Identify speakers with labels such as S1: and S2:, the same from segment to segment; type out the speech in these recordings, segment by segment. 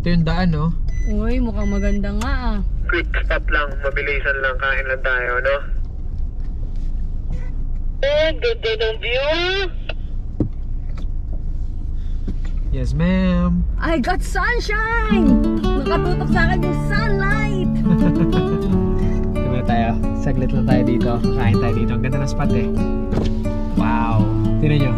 S1: Ito yung daan, no?
S2: Uy, mukhang maganda nga ah.
S1: Quick stop lang, mabilisan lang, kain lang tayo, no? Ganda ng view! Yes, ma'am.
S2: I got sunshine! Nakatutok sa akin yung sunlight!
S1: Diba tayo? Saglit lang tayo dito. Kain tayo dito. Ang ganda ng spot eh. Wow! Tignan nyo.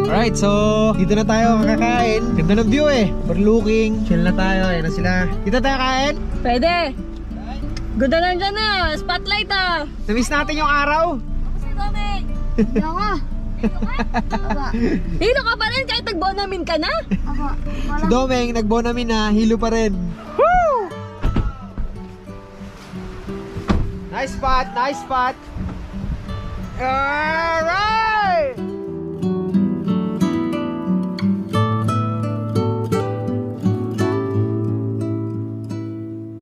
S1: Alright, so dito na tayo makakain. Ganda ng view eh. Overlooking. Chill na tayo. Ayan na sila. Dito tayo kain.
S2: Pwede! Ganda lang dyan ah! Spotlight ah!
S1: Namiss natin yung araw.
S2: Ako si Domeng! Hindi ako! Hilo ka pa rin kahit nag-bonamin ka na?
S1: Si Domeng, nag-bonamin na. Hilo pa rin. Woo! Nice spot. Nice spot. Alright!